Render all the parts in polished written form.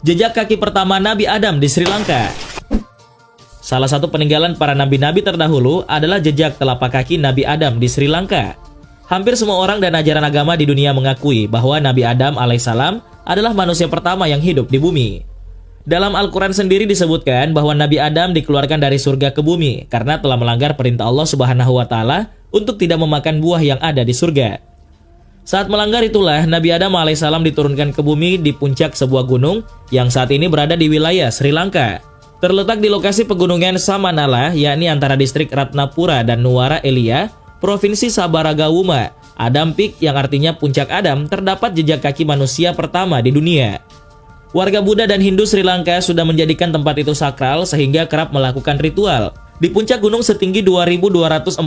Jejak kaki pertama Nabi Adam di Sri Lanka. Salah satu peninggalan para nabi-nabi terdahulu adalah jejak telapak kaki Nabi Adam di Sri Lanka. Hampir semua orang dan ajaran agama di dunia mengakui bahwa Nabi Adam alaihissalam adalah manusia pertama yang hidup di bumi. Dalam Al-Quran sendiri disebutkan bahwa Nabi Adam dikeluarkan dari surga ke bumi karena telah melanggar perintah Allah Subhanahu wa Ta'ala untuk tidak memakan buah yang ada di surga. Saat melanggar itulah Nabi Adam alaihissalam diturunkan ke bumi di puncak sebuah gunung yang saat ini berada di wilayah Sri Lanka. Terletak di lokasi pegunungan Samanala, yakni antara distrik Ratnapura dan Nuwara Eliya, Provinsi Sabaragauma. Adam Peak yang artinya puncak Adam, terdapat jejak kaki manusia pertama di dunia. Warga Buddha dan Hindu Sri Lanka sudah menjadikan tempat itu sakral sehingga kerap melakukan ritual. Di puncak gunung setinggi 2.243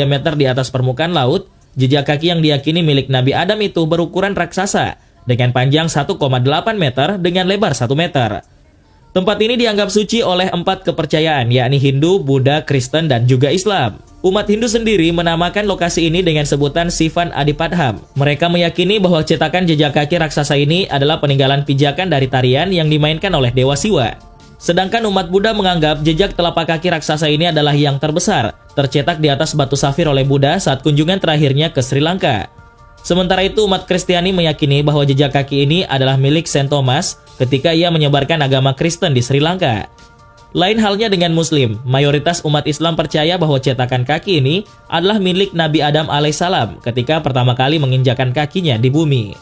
meter di atas permukaan laut, jejak kaki yang diyakini milik Nabi Adam itu berukuran raksasa dengan panjang 1,8 meter dengan lebar 1 meter. Tempat ini dianggap suci oleh 4 kepercayaan, yakni Hindu, Buddha, Kristen, dan juga Islam. Umat Hindu sendiri menamakan lokasi ini dengan sebutan Sivan Adipadham. Mereka meyakini bahwa cetakan jejak kaki raksasa ini adalah peninggalan pijakan dari tarian yang dimainkan oleh Dewa Siwa. Sedangkan umat Buddha menganggap jejak telapak kaki raksasa ini adalah yang terbesar, tercetak di atas batu safir oleh Buddha saat kunjungan terakhirnya ke Sri Lanka. Sementara itu umat Kristiani meyakini bahwa jejak kaki ini adalah milik Saint Thomas ketika ia menyebarkan agama Kristen di Sri Lanka. Lain halnya dengan Muslim, mayoritas umat Islam percaya bahwa cetakan kaki ini adalah milik Nabi Adam alaihissalam ketika pertama kali menginjakkan kakinya di bumi.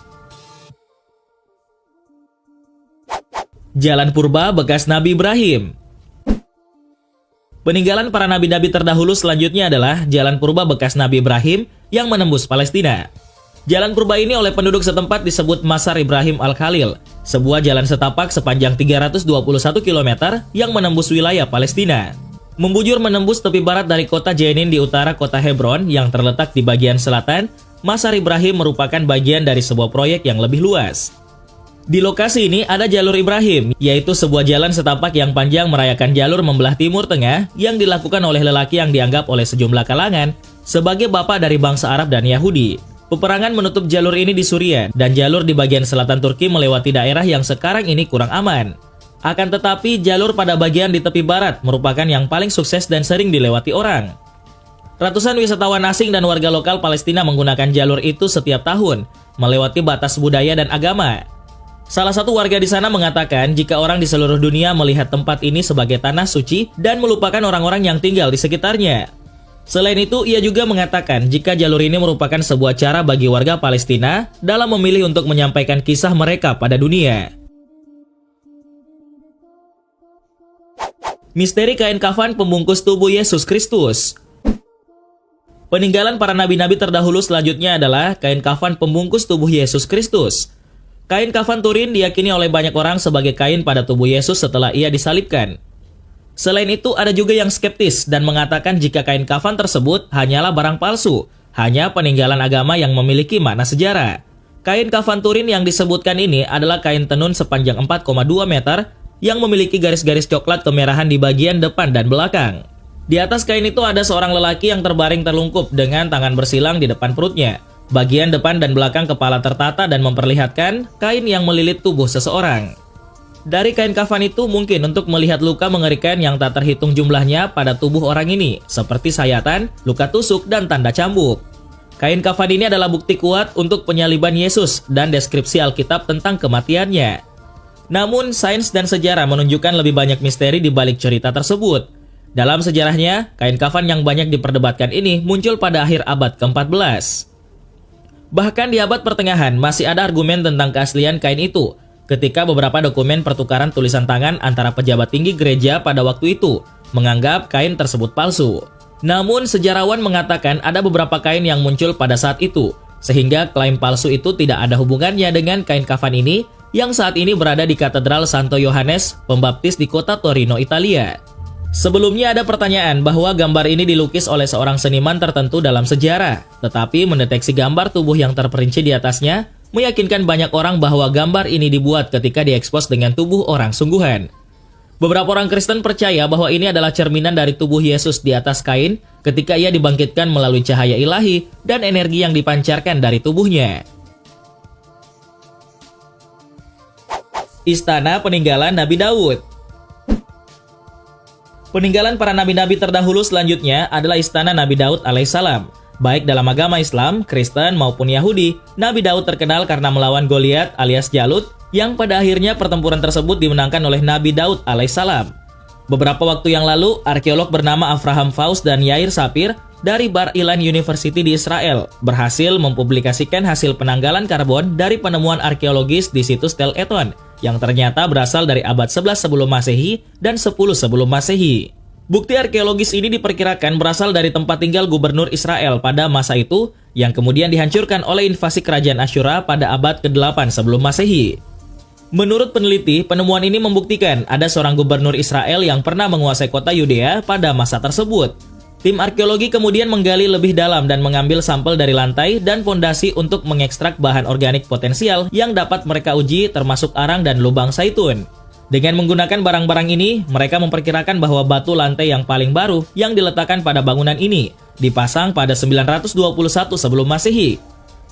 Jalan Purba bekas Nabi Ibrahim. Peninggalan para nabi-nabi terdahulu selanjutnya adalah Jalan Purba bekas Nabi Ibrahim yang menembus Palestina. Jalan purba ini oleh penduduk setempat disebut Masar Ibrahim Al-Khalil, sebuah jalan setapak sepanjang 321 km yang menembus wilayah Palestina. Membujur menembus tepi barat dari kota Jenin di utara kota Hebron yang terletak di bagian selatan, Masar Ibrahim merupakan bagian dari sebuah proyek yang lebih luas. Di lokasi ini ada Jalur Ibrahim, yaitu sebuah jalan setapak yang panjang merayakan jalur membelah Timur Tengah yang dilakukan oleh lelaki yang dianggap oleh sejumlah kalangan sebagai bapak dari bangsa Arab dan Yahudi. Peperangan menutup jalur ini di Suriah dan jalur di bagian selatan Turki melewati daerah yang sekarang ini kurang aman. Akan tetapi, jalur pada bagian di tepi barat merupakan yang paling sukses dan sering dilewati orang. Ratusan wisatawan asing dan warga lokal Palestina menggunakan jalur itu setiap tahun, melewati batas budaya dan agama. Salah satu warga di sana mengatakan jika orang di seluruh dunia melihat tempat ini sebagai tanah suci dan melupakan orang-orang yang tinggal di sekitarnya. Selain itu, ia juga mengatakan jika jalur ini merupakan sebuah cara bagi warga Palestina dalam memilih untuk menyampaikan kisah mereka pada dunia. Misteri kain kafan pembungkus tubuh Yesus Kristus. Peninggalan para nabi-nabi terdahulu selanjutnya adalah kain kafan pembungkus tubuh Yesus Kristus. Kain kafan Turin diyakini oleh banyak orang sebagai kain pada tubuh Yesus setelah ia disalibkan. Selain itu, ada juga yang skeptis dan mengatakan jika kain kafan tersebut hanyalah barang palsu, hanya peninggalan agama yang memiliki makna sejarah. Kain kafan Turin yang disebutkan ini adalah kain tenun sepanjang 4,2 meter yang memiliki garis-garis coklat kemerahan di bagian depan dan belakang. Di atas kain itu ada seorang lelaki yang terbaring terlungkup dengan tangan bersilang di depan perutnya. Bagian depan dan belakang kepala tertata dan memperlihatkan kain yang melilit tubuh seseorang. Dari kain kafan itu mungkin untuk melihat luka mengerikan yang tak terhitung jumlahnya pada tubuh orang ini, seperti sayatan, luka tusuk, dan tanda cambuk. Kain kafan ini adalah bukti kuat untuk penyaliban Yesus dan deskripsi Alkitab tentang kematiannya. Namun, sains dan sejarah menunjukkan lebih banyak misteri di balik cerita tersebut. Dalam sejarahnya, kain kafan yang banyak diperdebatkan ini muncul pada akhir abad ke-14. Bahkan di abad pertengahan masih ada argumen tentang keaslian kain itu, ketika beberapa dokumen pertukaran tulisan tangan antara pejabat tinggi gereja pada waktu itu menganggap kain tersebut palsu. Namun sejarawan mengatakan ada beberapa kain yang muncul pada saat itu, sehingga klaim palsu itu tidak ada hubungannya dengan kain kafan ini yang saat ini berada di Katedral Santo Yohanes Pembaptis di kota Torino, Italia. Sebelumnya ada pertanyaan bahwa gambar ini dilukis oleh seorang seniman tertentu dalam sejarah, tetapi mendeteksi gambar tubuh yang terperinci di atasnya meyakinkan banyak orang bahwa gambar ini dibuat ketika diekspos dengan tubuh orang sungguhan. Beberapa orang Kristen percaya bahwa ini adalah cerminan dari tubuh Yesus di atas kain ketika ia dibangkitkan melalui cahaya ilahi dan energi yang dipancarkan dari tubuhnya. Istana peninggalan Nabi Daud. Peninggalan para nabi-nabi terdahulu selanjutnya adalah istana Nabi Daud alaihissalam. Baik dalam agama Islam, Kristen maupun Yahudi, Nabi Daud terkenal karena melawan Goliat alias Jalut, yang pada akhirnya pertempuran tersebut dimenangkan oleh Nabi Daud alaihissalam. Beberapa waktu yang lalu, arkeolog bernama Avraham Faust dan Yair Sapir dari Bar Ilan University di Israel berhasil mempublikasikan hasil penanggalan karbon dari penemuan arkeologis di situs Tel Eton yang ternyata berasal dari abad 11 sebelum Masehi dan 10 sebelum Masehi. Bukti arkeologis ini diperkirakan berasal dari tempat tinggal gubernur Israel pada masa itu yang kemudian dihancurkan oleh invasi kerajaan Asyura pada abad ke-8 sebelum Masehi. Menurut peneliti, penemuan ini membuktikan ada seorang gubernur Israel yang pernah menguasai kota Yudea pada masa tersebut. Tim arkeologi kemudian menggali lebih dalam dan mengambil sampel dari lantai dan pondasi untuk mengekstrak bahan organik potensial yang dapat mereka uji termasuk arang dan lubang zaitun. Dengan menggunakan barang-barang ini, mereka memperkirakan bahwa batu lantai yang paling baru yang diletakkan pada bangunan ini dipasang pada 921 sebelum Masehi.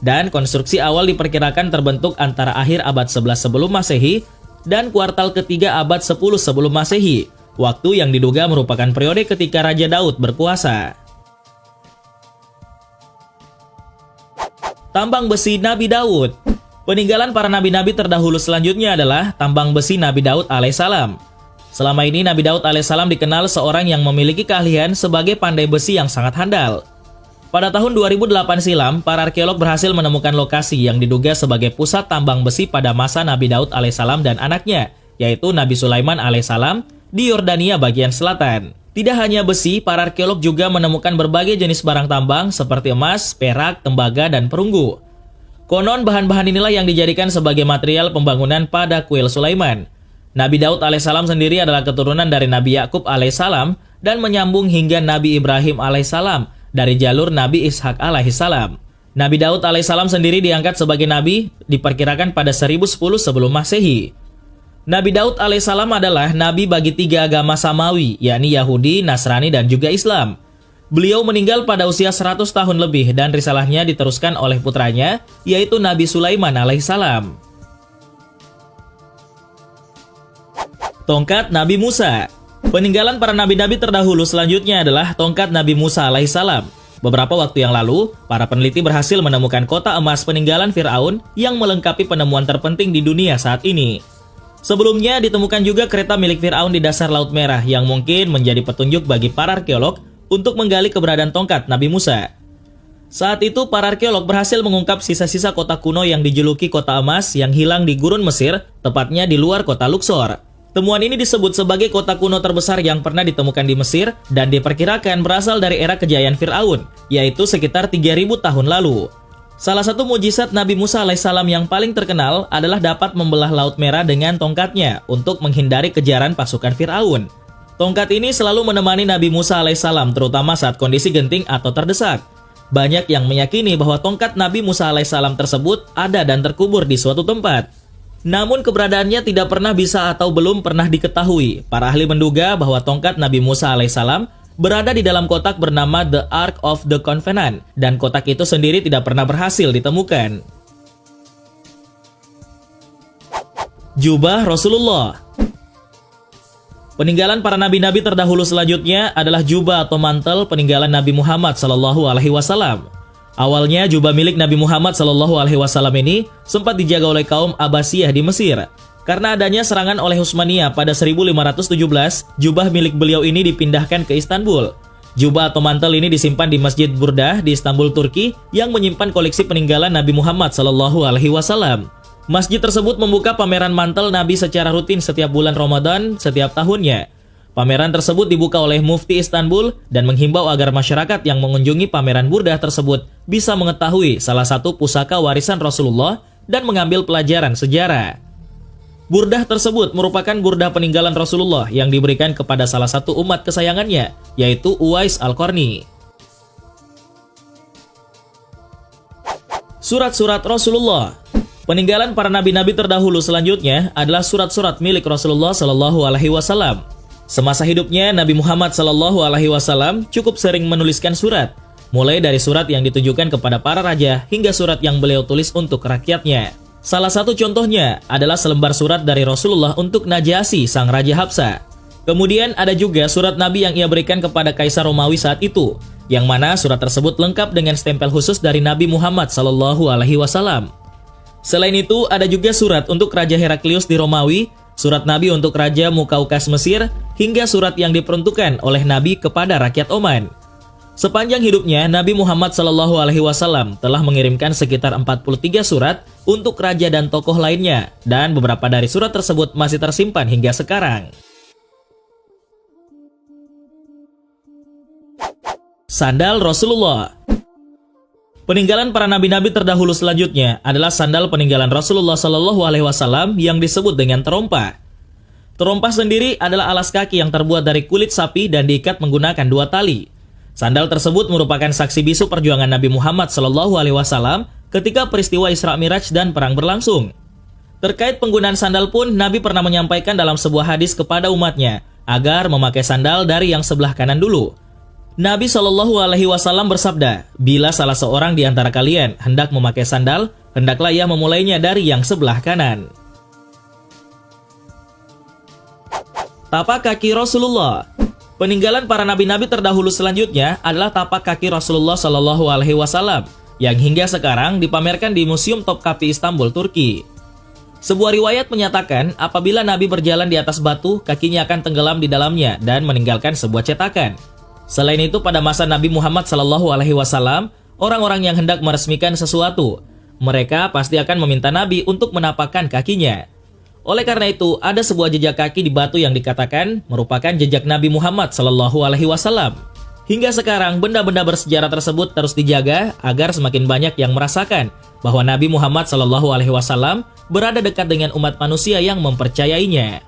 Dan konstruksi awal diperkirakan terbentuk antara akhir abad 11 sebelum Masehi dan kuartal ketiga abad 10 sebelum Masehi. Waktu yang diduga merupakan periode ketika Raja Daud berkuasa. Tambang besi Nabi Daud. Peninggalan para nabi-nabi terdahulu selanjutnya adalah tambang besi Nabi Daud alaihissalam. Selama ini Nabi Daud alaihissalam dikenal seorang yang memiliki keahlian sebagai pandai besi yang sangat handal. Pada tahun 2008 silam, para arkeolog berhasil menemukan lokasi yang diduga sebagai pusat tambang besi pada masa Nabi Daud alaihissalam dan anaknya, yaitu Nabi Sulaiman alaihissalam, di Yordania bagian selatan. Tidak hanya besi, para arkeolog juga menemukan berbagai jenis barang tambang seperti emas, perak, tembaga, dan perunggu. Konon bahan-bahan inilah yang dijadikan sebagai material pembangunan pada kuil Sulaiman. Nabi Daud alaihissalam sendiri adalah keturunan dari Nabi Yakub alaihissalam dan menyambung hingga Nabi Ibrahim alaihissalam dari jalur Nabi Ishak alaihissalam. Nabi Daud alaihissalam sendiri diangkat sebagai nabi diperkirakan pada 1010 sebelum Masehi. Nabi Daud alaihissalam adalah nabi bagi tiga agama samawi, yakni Yahudi, Nasrani, dan juga Islam. Beliau meninggal pada usia 100 tahun lebih dan risalahnya diteruskan oleh putranya, yaitu Nabi Sulaiman alaihissalam. Tongkat Nabi Musa. Peninggalan para nabi-nabi terdahulu selanjutnya adalah tongkat Nabi Musa alaihissalam. Beberapa waktu yang lalu, para peneliti berhasil menemukan kota emas peninggalan Fir'aun yang melengkapi penemuan terpenting di dunia saat ini. Sebelumnya ditemukan juga kereta milik Fir'aun di dasar Laut Merah yang mungkin menjadi petunjuk bagi para arkeolog untuk menggali keberadaan tongkat Nabi Musa. Saat itu para arkeolog berhasil mengungkap sisa-sisa kota kuno yang dijuluki kota emas yang hilang di gurun Mesir, tepatnya di luar kota Luxor. Temuan ini disebut sebagai kota kuno terbesar yang pernah ditemukan di Mesir dan diperkirakan berasal dari era kejayaan Fir'aun, yaitu sekitar 3000 tahun lalu. Salah satu mujizat Nabi Musa alaihissalam yang paling terkenal adalah dapat membelah Laut Merah dengan tongkatnya untuk menghindari kejaran pasukan Fir'aun. Tongkat ini selalu menemani Nabi Musa alaihissalam terutama saat kondisi genting atau terdesak. Banyak yang meyakini bahwa tongkat Nabi Musa alaihissalam tersebut ada dan terkubur di suatu tempat. Namun keberadaannya tidak pernah bisa atau belum pernah diketahui. Para ahli menduga bahwa tongkat Nabi Musa alaihissalam berada di dalam kotak bernama The Ark of the Covenant, dan kotak itu sendiri tidak pernah berhasil ditemukan. Jubah Rasulullah. Peninggalan para nabi-nabi terdahulu selanjutnya adalah jubah atau mantel peninggalan Nabi Muhammad SAW. Awalnya jubah milik Nabi Muhammad SAW ini sempat dijaga oleh kaum Abbasiyah di Mesir. Karena adanya serangan oleh Utsmaniyah pada 1517, jubah milik beliau ini dipindahkan ke Istanbul. Jubah atau mantel ini disimpan di Masjid Burdah di Istanbul, Turki, yang menyimpan koleksi peninggalan Nabi Muhammad SAW. Masjid tersebut membuka pameran mantel Nabi secara rutin setiap bulan Ramadan setiap tahunnya. Pameran tersebut dibuka oleh Mufti Istanbul dan menghimbau agar masyarakat yang mengunjungi pameran Burdah tersebut bisa mengetahui salah satu pusaka warisan Rasulullah dan mengambil pelajaran sejarah. Burdah tersebut merupakan burdah peninggalan Rasulullah yang diberikan kepada salah satu umat kesayangannya, yaitu Uwais Al-Qarni. Surat-surat Rasulullah. Peninggalan para nabi-nabi terdahulu selanjutnya adalah surat-surat milik Rasulullah SAW. Semasa hidupnya, Nabi Muhammad SAW cukup sering menuliskan surat, mulai dari surat yang ditujukan kepada para raja hingga surat yang beliau tulis untuk rakyatnya. Salah satu contohnya adalah selembar surat dari Rasulullah untuk Najasyi, sang Raja Habsya. Kemudian ada juga surat Nabi yang ia berikan kepada Kaisar Romawi saat itu, yang mana surat tersebut lengkap dengan stempel khusus dari Nabi Muhammad SAW. Selain itu, ada juga surat untuk Raja Heraklius di Romawi, surat Nabi untuk Raja Mukaukas Mesir, hingga surat yang diperuntukkan oleh Nabi kepada rakyat Oman. Sepanjang hidupnya, Nabi Muhammad SAW telah mengirimkan sekitar 43 surat untuk raja dan tokoh lainnya, dan beberapa dari surat tersebut masih tersimpan hingga sekarang. Sandal Rasulullah. Peninggalan para nabi-nabi terdahulu selanjutnya adalah sandal peninggalan Rasulullah SAW yang disebut dengan terompa. Terompa sendiri adalah alas kaki yang terbuat dari kulit sapi dan diikat menggunakan 2 tali. Sandal tersebut merupakan saksi bisu perjuangan Nabi Muhammad SAW ketika peristiwa Isra Miraj dan perang berlangsung. Terkait penggunaan sandal pun, Nabi pernah menyampaikan dalam sebuah hadis kepada umatnya agar memakai sandal dari yang sebelah kanan dulu. Nabi SAW bersabda, "Bila salah seorang di antara kalian hendak memakai sandal, hendaklah ia memulainya dari yang sebelah kanan." Tapak kaki Rasulullah. Peninggalan para nabi-nabi terdahulu selanjutnya adalah tapak kaki Rasulullah SAW yang hingga sekarang dipamerkan di Museum Topkapi Istanbul, Turki. Sebuah riwayat menyatakan apabila Nabi berjalan di atas batu, kakinya akan tenggelam di dalamnya dan meninggalkan sebuah cetakan. Selain itu, pada masa Nabi Muhammad SAW, orang-orang yang hendak meresmikan sesuatu, mereka pasti akan meminta Nabi untuk menapakkan kakinya. Oleh karena itu, ada sebuah jejak kaki di batu yang dikatakan merupakan jejak Nabi Muhammad SAW. Hingga sekarang, benda-benda bersejarah tersebut terus dijaga agar semakin banyak yang merasakan bahwa Nabi Muhammad SAW berada dekat dengan umat manusia yang mempercayainya.